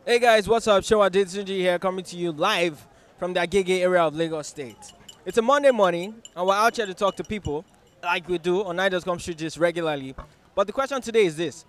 Hey guys, what's up? Shewa Sunji here, coming to you live from the Agege area of Lagos State. It's a Monday morning, and we're out here to talk to people like we do on Nigerian Street just regularly. But the question today is this: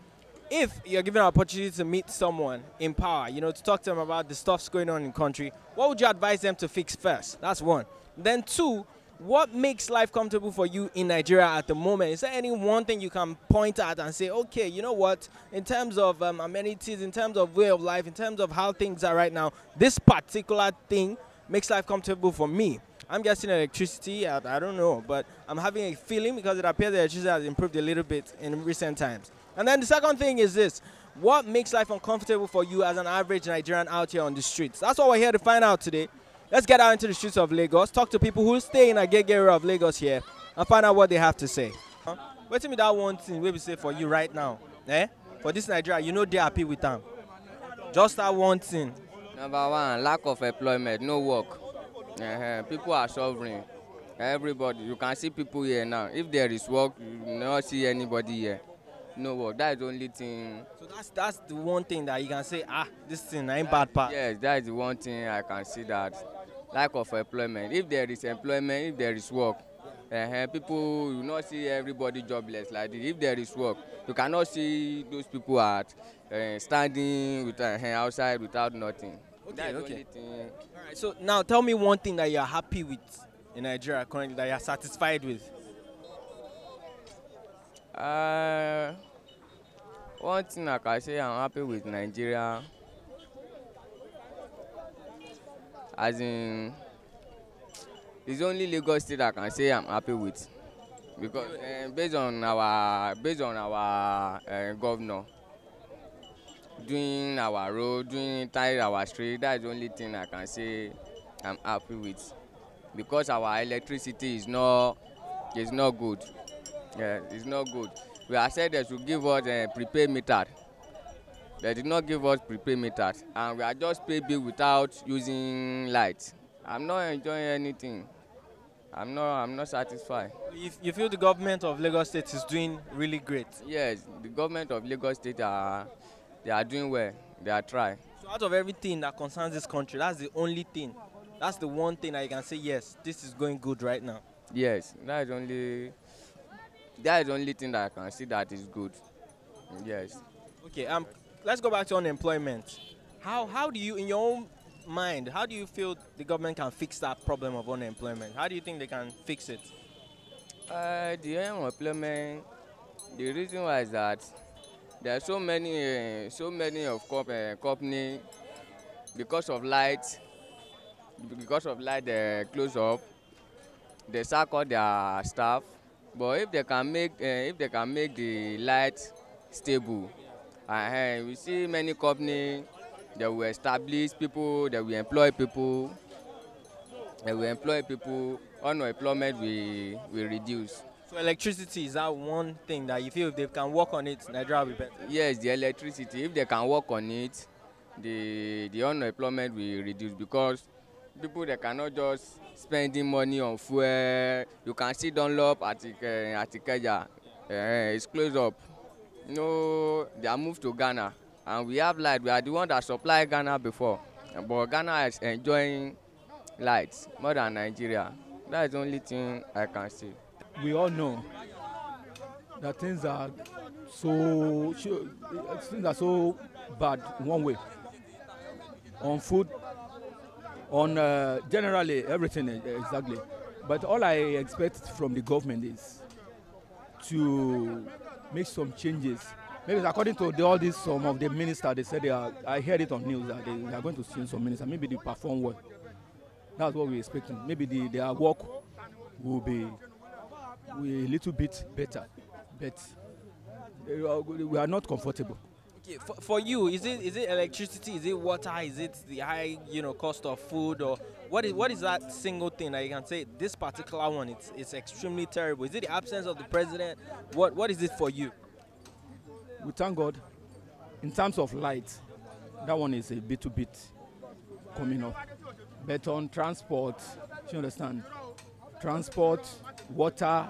if you're given an opportunity to meet someone in power, to talk to them about the stuff's going on in the country, what would you advise them to fix first? That's one. Then two, what makes life comfortable for you in Nigeria at the moment? Is there any one thing you can point at and say, okay, you know what, in terms of amenities, in terms of way of life, in terms of how things are right now, this particular thing makes life comfortable for me? I'm guessing electricity, I don't know, but I'm having a feeling because it appears the electricity has improved a little bit in recent times. And then the second thing is this: what makes life uncomfortable for you as an average Nigerian out here on the streets? That's what we're here to find out today. Let's get out into the streets of Lagos, talk to people who stay in a gig area of Lagos here, and find out what they have to say. Wait till me that one thing we say for you right now. For this Nigeria, they're happy with them. Just that one thing. Number one, lack of employment, no work. People are suffering. Everybody, you can see people here now. If there is work, you not see anybody here. No work. That is the only thing. So that's the one thing that you can say, this thing ain't bad part. Yes, that is the one thing I can see, that lack of employment. If there is employment, if there is work, people, you not see everybody jobless like this. If there is work, you cannot see those people at standing with outside without nothing. Okay, That's the okay. only thing. All right, so now tell me one thing that you're happy with in Nigeria currently, that you're satisfied with. One thing I can say I'm happy with Nigeria, as in, it's only Lagos State I can say I'm happy with, because based on our governor doing our road, doing tire our street, that's the only thing I can say I'm happy with, because our electricity is not good. Yeah, it's not good. We are said they should give us a prepaid meter. They did not give us prepaid meters, and we are just pay bill without using lights. I'm not enjoying anything. I'm not satisfied. You feel the government of Lagos State is doing really great? Yes, the government of Lagos State they are doing well. They are trying. So out of everything that concerns this country, that's the only thing. That's the one thing that you can say, yes, this is going good right now. Yes, that is the only thing that I can see that is good. Yes. Okay, let's go back to unemployment. How do you, in your own mind, how do you feel the government can fix that problem of unemployment? How do you think they can fix it? The unemployment, the reason why is that there are so many of company, because of light they close up, they sack all their staff. But if they can make the light stable, we see many companies that will establish people, that will employ people, unemployment will reduce. So electricity, is that one thing that you feel if they can work on it, Nigeria will be better? Yes, the electricity, if they can work on it, the unemployment will reduce, because people, they cannot just spending money on fuel. You can see Dunlop at Ikeja, it's closed up. They are moved to Ghana, and we have light. We are the one that supplied Ghana before, but Ghana is enjoying lights more than Nigeria. That is the only thing I can see. We all know that things are so bad in one way, on food, on generally everything exactly. But all I expect from the government is to make some changes. Maybe according to all these, some of the ministers, they said I heard it on news that they are going to change some ministers. Maybe they perform well. That's what we're expecting. Maybe their work will be a little bit better, but we are not comfortable. Okay, for you, is it electricity? Is it water? Is it the high cost of food? Or what is that single thing that you can say this particular one it's extremely terrible? Is it the absence of the president? What is it for you? We thank God. In terms of light, that one is a bit coming up. But on transport, you understand? Transport, water,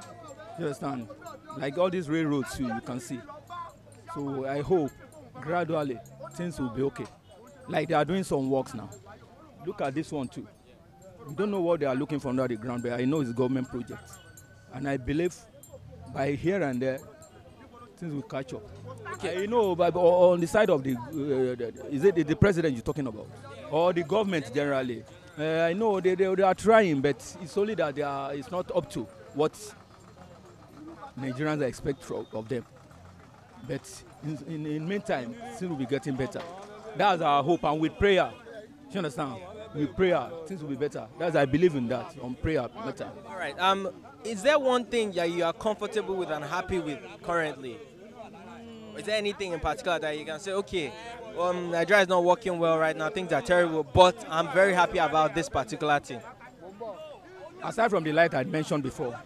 you understand? Like all these railroads you can see. So I hope gradually things will be okay. Like they are doing some works now. Look at this one too. We don't know what they are looking for under the ground, but I know it's government projects. And I believe by here and there, things will catch up. Okay. You know, but on the side of is it the president you're talking about? Or the government generally? I know they are trying, but it's only that it's not up to what Nigerians expect of them. But in the meantime, things will be getting better. That's our hope, and with prayer, you understand? With prayer, things will be better. I believe in that, on prayer, better. All right. Is there one thing that you are comfortable with and happy with currently? Is there anything in particular that you can say, okay, Nigeria is not working well right now, things are terrible, but I'm very happy about this particular thing? Aside from the light I mentioned before,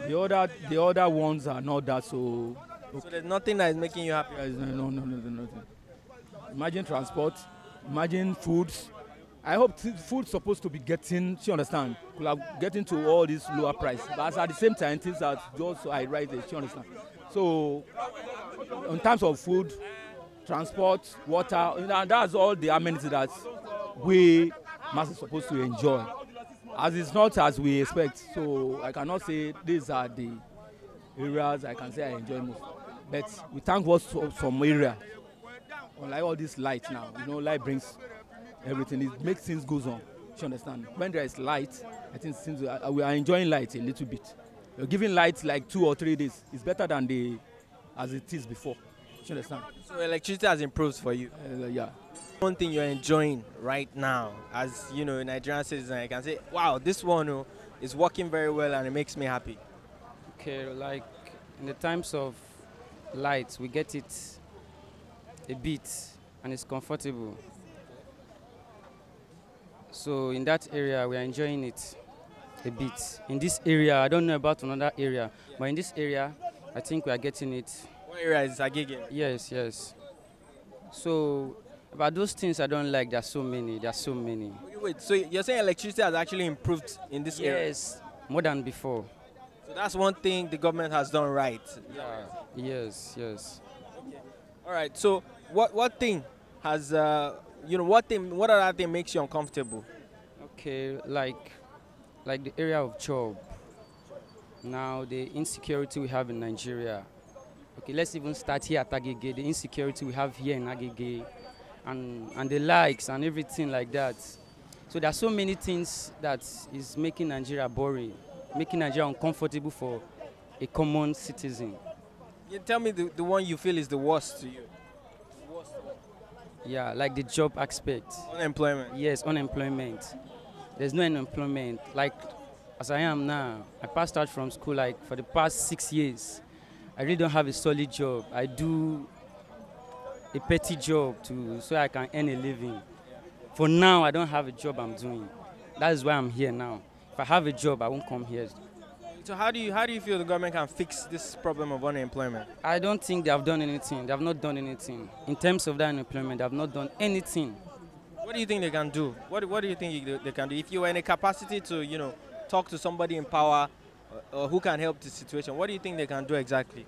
the other ones are not that so. Okay. So there's nothing that is making you happy? No, nothing. Imagine transport, imagine foods. I hope food's supposed to be getting, you understand, getting to all these lower price. But at the same time, things are just high right there, you understand. So, in terms of food, transport, water, that's all the amenities that we must be supposed to enjoy. As it's not as we expect. So, I cannot say these are the areas I can say I enjoy most. But we thank God for some area. Like all this light now, light brings everything. It makes things goes on. You understand? When there is light, I think we are enjoying light a little bit. You're giving light like 2 or 3 days. It's better than as it is before. You understand? So electricity has improved for you? Yeah. One thing you're enjoying right now, as a Nigerian citizen, I can say, wow, this one is working very well and it makes me happy. Okay, like in the times of light, we get it a bit and it's comfortable. So in that area, we are enjoying it a bit. In this area, I don't know about another area, but in this area, I think we are getting it. What area is Agege? Yes. So about those things I don't like, there are so many. Wait, so you're saying electricity has actually improved in this area? Yes, more than before. So that's one thing the government has done right. Yeah. Yes. Okay. All right. So what thing has what other thing makes you uncomfortable? Okay, like the area of job. Now the insecurity we have in Nigeria. Okay, let's even start here at Agege. The insecurity we have here in Agege, and the likes and everything like that. So there are so many things that is making Nigeria boring, making Nigeria uncomfortable for a common citizen. You tell me the one you feel is the worst to you. Yeah, like the job aspect. Unemployment. Yes, unemployment. There's no unemployment. Like as I am now, I passed out from school like for the past 6 years. I really don't have a solid job. I do a petty job so I can earn a living. For now, I don't have a job I'm doing. That is why I'm here now. If I have a job, I won't come here. So how do you feel the government can fix this problem of unemployment? I don't think they have done anything. They have not done anything. In terms of that unemployment, they have not done anything. What do you think they can do? What do you think they can do? If you were in a capacity to, talk to somebody in power or who can help the situation, what do you think they can do exactly?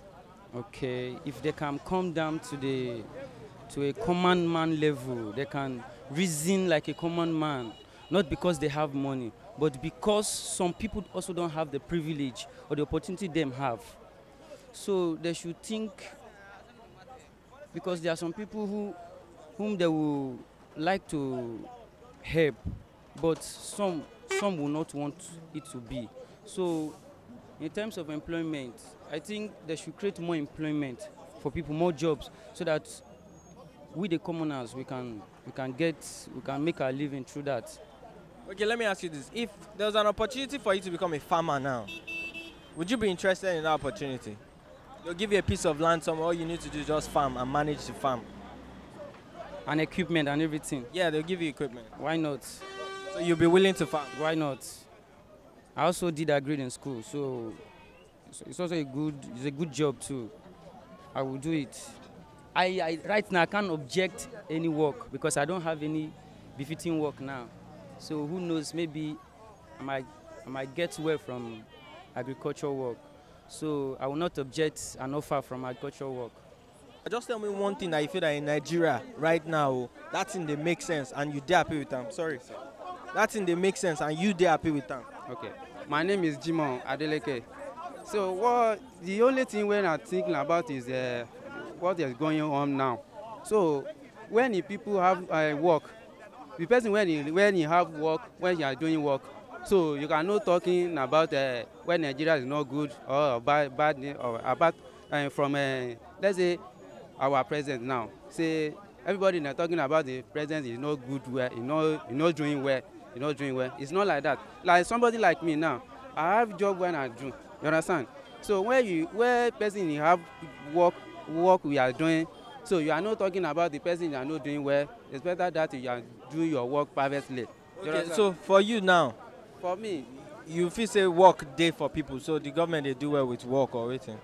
Okay, if they can come down to a common man level, they can reason like a common man, not because they have money, but because some people also don't have the privilege or the opportunity them have. So they should think, because there are some people whom they will like to help, but some will not want it to be. So in terms of employment, I think they should create more employment for people, more jobs, so that we the commoners we can make our living through that. Okay, let me ask you this. If there's an opportunity for you to become a farmer now, would you be interested in that opportunity? They'll give you a piece of land, all you need to do is just farm and manage the farm. And equipment and everything. Yeah, they'll give you equipment. Why not? So you'll be willing to farm? Why not? I also did agri in school, so it's also a good job too. I will do it. I right now I can't object any work because I don't have any befitting work now. So who knows, maybe I might get well from agricultural work. So I will not object an offer from agricultural work. Just tell me one thing that you feel that in Nigeria right now, that thing they make sense and you dey happy with them. Sorry. That thing they make sense and you dey happy with them. Okay, my name is Jimon Adeleke. So what the only thing when I'm thinking about is what is going on now. So when the people have work, the person when he have work, when you are doing work, so you cannot talking about when Nigeria is not good or bad or about from let's say our president now. Say everybody now talking about the president is not good well, you not doing well, you not doing well. It's not like that. Like somebody like me now, I have job when I do. You understand? So where person you have work we are doing, so you are not talking about the person you are not doing well. It's better that you are doing your work privately. Okay, so for you now, For me, you feel say work day for people, so the government they do well with work or anything.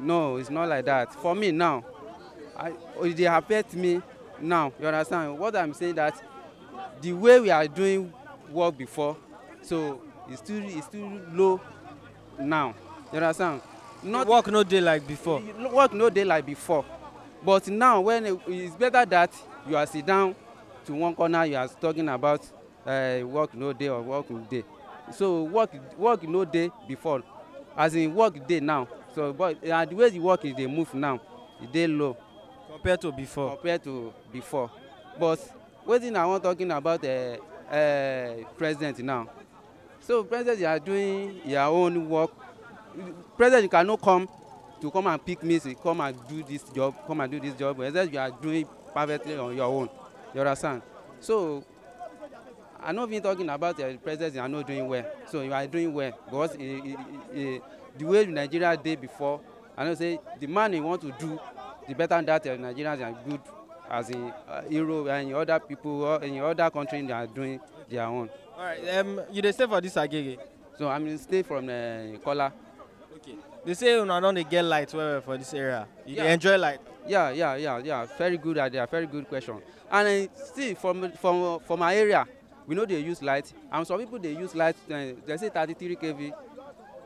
no, it's not like that. For me now, they affect me now. You understand? What I'm saying that the way we are doing work before, so it's too low now. You understand? Not Work no day like before. work no dey like before, but now when it's better that you are sit down to one corner, you are talking about work no dey or work no dey. So work no dey before, as in work dey now. So but the way the work is dey move now, e dey low Compared to before. compared to before. But wetin I wan talking about president now. So president you are doing your own work. President cannot come and pick me, say come and do this job, except you are doing perfectly on your own. You understand? So I'm not even talking about the president you are not doing well. So you are doing well because the way Nigeria did before, I know say the man you want to do the better that Nigerians are good as in Europe and other people or in other countries they are doing their own. All right. You dey stay for this Agege. So I'm stay from Kola. Okay. They say una don dey get light well for this area. You dey enjoy light. Yeah. Very good idea. Very good question. And still from my area, we know they use light, and some people they use light. They say 33 kV,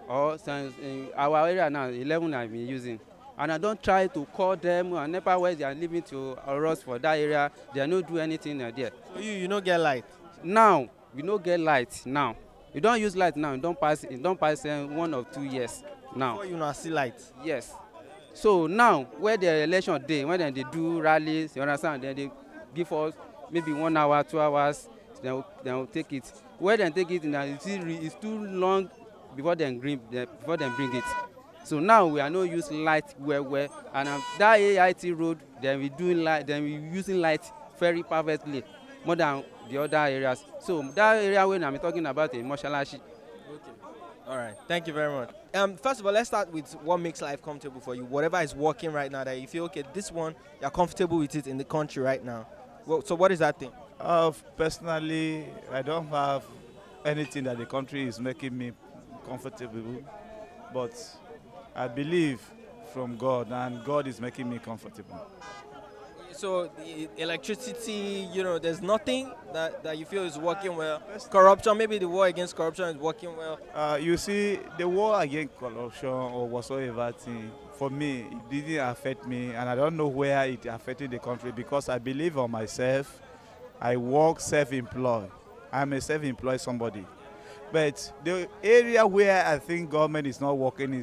or in our area now 11 I've been using. And I don't try to call them and never where they are living to us for that area. They don't do anything there. So you no get light. Now we no get light now. You don't use light now. It don't pass 1 or 2 years now. Before you not see light. Yes. So now where the election day, when they do rallies, you understand, then they give us maybe 1 hour, 2 hours, they will take it. Where they take it now, it's too long before they bring it. So now we are not using light well, and that AIT road, then we doing light, then we using light very perfectly, more than the other areas. So that area when I'm talking about is Moshalashi. Okay. All right. Thank you very much. First of all, let's start with what makes life comfortable for you. Whatever is working right now that you feel, okay, this one, you're comfortable with it in the country right now. Well, so what is that thing? Personally, I don't have anything that the country is making me comfortable, but I believe from God, and God is making me comfortable. So the electricity, there's nothing that you feel is working well. Corruption, maybe the war against corruption is working well. You see, the war against corruption or whatsoever thing, for me, it didn't affect me, and I don't know where it affected the country because I believe on myself. I work self-employed. I'm a self-employed somebody. But the area where I think government is not working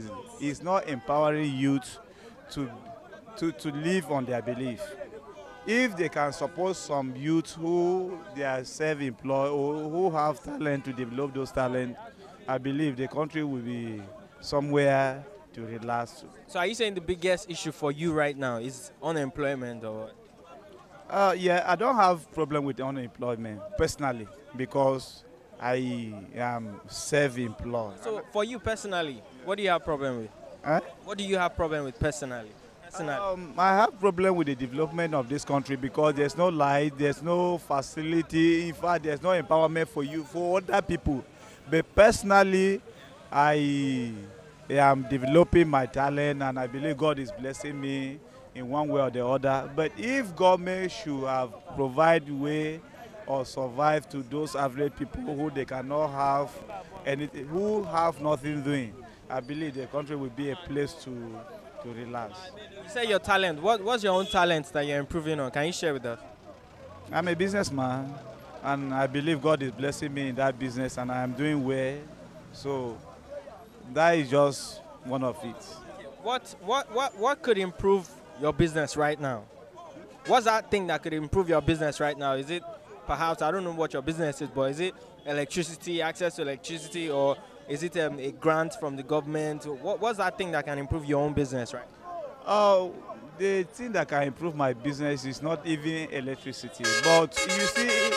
is not empowering youth to live on their belief. If they can support some youth who they are self-employed or who have talent to develop those talents, I believe the country will be somewhere to relax. So are you saying the biggest issue for you right now is unemployment or what? Yeah, I don't have problem with unemployment personally because I am self-employed. So for you personally, what do you have problem with? What do you have problem with personally? I have problem with the development of this country because there's no light, there's no facility, in fact, there's no empowerment for other people. But personally, I am developing my talent and I believe God is blessing me in one way or the other. But if government should have provide way or survive to those average people who they cannot have anything, who have nothing doing, I believe the country will be a place to relax. You say your talent. What's your own talent that you're improving on? Can you share with us? I'm a businessman, and I believe God is blessing me in that business, and I am doing well. So that is just one of it. What could improve your business right now? What's that thing that could improve your business right now? Is it perhaps, I don't know what your business is, but is it electricity, access to electricity, or is it a grant from the government? What's that thing that can improve your own business right now? Oh, the thing that can improve my business is not even electricity, but you see,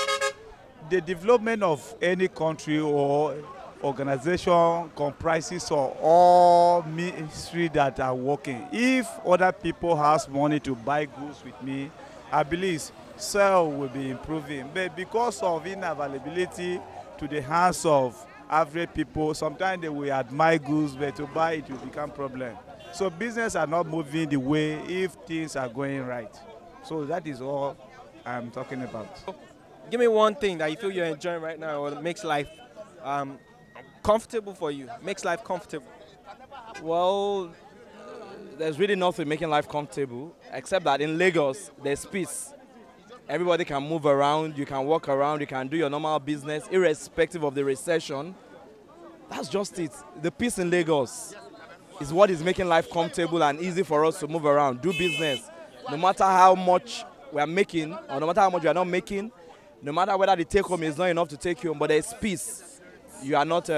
the development of any country or organization comprises of all ministry that are working. If other people has money to buy goods with me, I believe sale will be improving. But because of inavailability to the hands of average people, sometimes they will admire goods, but to buy it will become problem. So business are not moving the way if things are going right. So that is all I'm talking about. Give me one thing that you feel you're enjoying right now or makes life comfortable for you, makes life comfortable. Well, there's really nothing making life comfortable except that in Lagos there's peace. Everybody can move around, you can walk around, you can do your normal business irrespective of the recession. That's just it. The peace in Lagos is what is making life comfortable and easy for us to move around, do business. No matter how much we are making or no matter how much we are not making, no matter whether the take home is not enough to take you home, but there's peace. You are not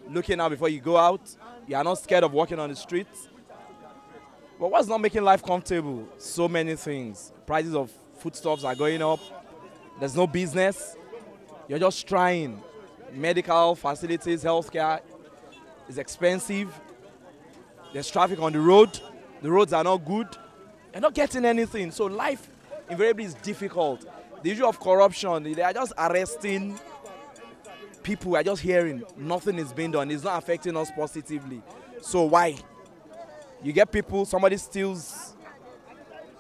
looking out before you go out. You are not scared of walking on the streets. But what's not making life comfortable? So many things. Prices of foodstuffs are going up. There's no business. You're just trying. Medical facilities, healthcare is expensive. There's traffic on the road. The roads are not good. You're not getting anything. So life invariably is difficult. The issue of corruption, they are just arresting people. We're just hearing nothing is being done. It's not affecting us positively. So why? You get people, somebody steals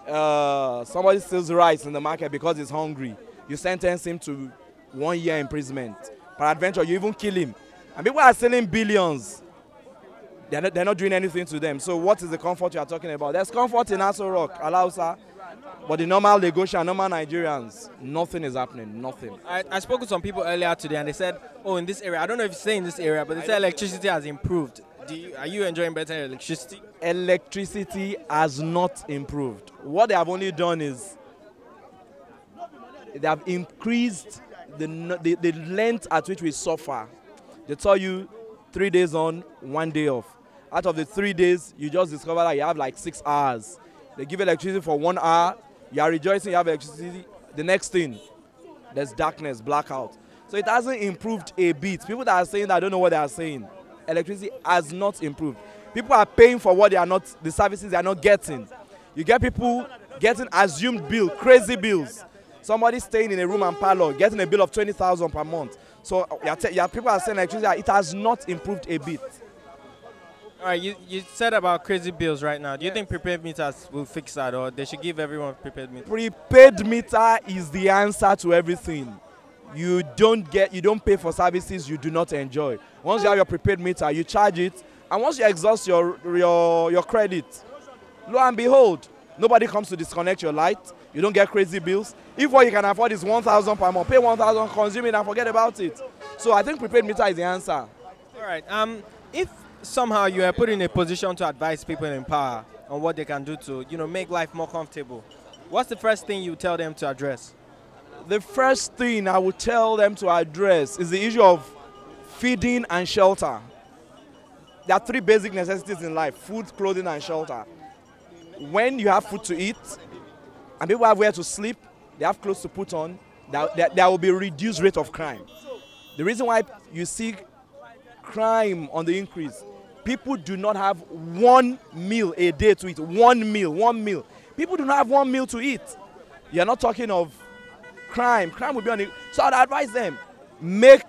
rice in the market because he's hungry. You sentence him to 1 year imprisonment. Peradventure, you even kill him. And people are selling billions. They're not doing anything to them. So what is the comfort you are talking about? There's comfort in Aso Rock, Alausa, but the normal Lagosian, normal Nigerians, nothing is happening, nothing. I spoke to some people earlier today and they said, oh, in this area, I don't know if you say in this area, but they said electricity has improved. Are you enjoying better electricity? Electricity has not improved. What they have only done is they have increased the length at which we suffer. They tell you 3 days on, 1 day off. Out of the 3 days, you just discover that you have like 6 hours. They give electricity for 1 hour. You are rejoicing you have electricity. The next thing, there's darkness, blackout. So it hasn't improved a bit. People that are saying that don't know what they are saying. Electricity has not improved. People are paying for what they are not, the services they are not getting. You get people getting assumed bill, crazy bills. Somebody staying in a room and parlor, getting a bill of 20,000 per month. So people are saying electricity, it has not improved a bit. All right, you said about crazy bills right now. Do you think prepaid meters will fix that, or they should give everyone prepaid meters? Prepaid meter is the answer to everything. You don't pay for services you do not enjoy. Once you have your prepaid meter, you charge it, and once you exhaust your credit, lo and behold, nobody comes to disconnect your light. You don't get crazy bills. If what you can afford is 1,000 per month, pay 1,000, consume it, and forget about it. So I think prepaid meter is the answer. All right. If somehow you are put in a position to advise people in power on what they can do to, make life more comfortable, what's the first thing you tell them to address? The first thing I would tell them to address is the issue of feeding and shelter. There are 3 basic necessities in life: food, clothing, and shelter. When you have food to eat and people have where to sleep, they have clothes to put on, there will be a reduced rate of crime. The reason why you see crime on the increase, people do not have 1 meal a day to eat. One meal. People do not have 1 meal to eat. You're not talking of crime. Crime will be on the... So I'd advise them, make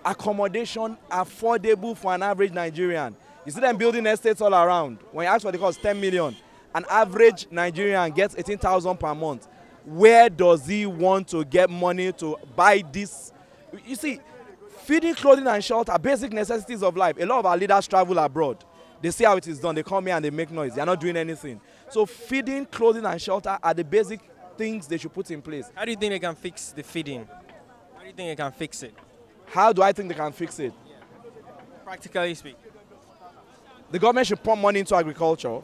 accommodation affordable for an average Nigerian. You see them building estates all around. When you ask for the cost, 10 million. An average Nigerian gets 18,000 per month. Where does he want to get money to buy this? You see, feeding, clothing, and shelter, basic necessities of life. A lot of our leaders travel abroad. They see how it is done. They come here and they make noise. They are not doing anything. So feeding, clothing, and shelter are the basic things they should put in place. How do you think they can fix the feeding? How do you think they can fix it? How do I think they can fix it? Practically speaking. The government should pump money into agriculture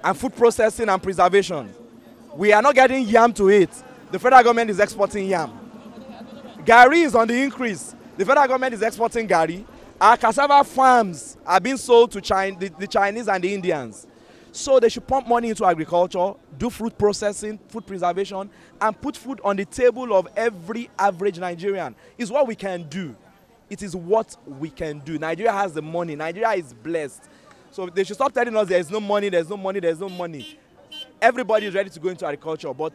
and food processing and preservation. We are not getting yam to eat. The federal government is exporting yam. Gari is on the increase. The federal government is exporting gari. Our cassava farms are being sold to the Chinese and the Indians. So they should pump money into agriculture, do food processing, food preservation, and put food on the table of every average Nigerian. It's what we can do. It is what we can do. Nigeria has the money. Nigeria is blessed. So they should stop telling us there is no money, there's no money, there's no money. Everybody is ready to go into agriculture, but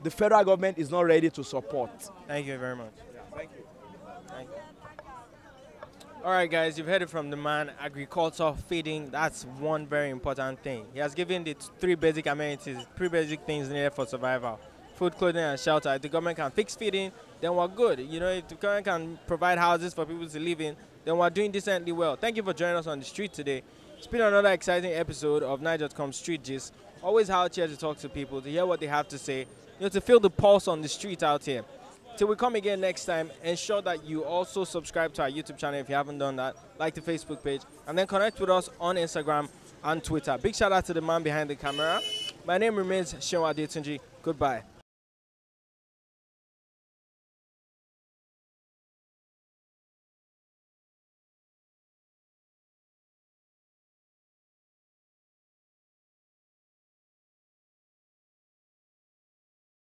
the federal government is not ready to support. Thank you very much. Yeah, thank you. Thank you. All right, guys, you've heard it from the man. Agriculture, feeding, that's one very important thing. He has given the three basic amenities, three basic things needed for survival. Food, clothing, and shelter. If the government can fix feeding, then we're good. You know, if the government can provide houses for people to live in, then we're doing decently well. Thank you for joining us on the street today. It's been another exciting episode of Niger.com Street Gist. Always out here to talk to people, to hear what they have to say, to feel the pulse on the street out here. Till we come again next time, ensure that you also subscribe to our YouTube channel if you haven't done that, like the Facebook page, and then connect with us on Instagram and Twitter. Big shout out to the man behind the camera. My name remains Shewa Adetunji. Goodbye.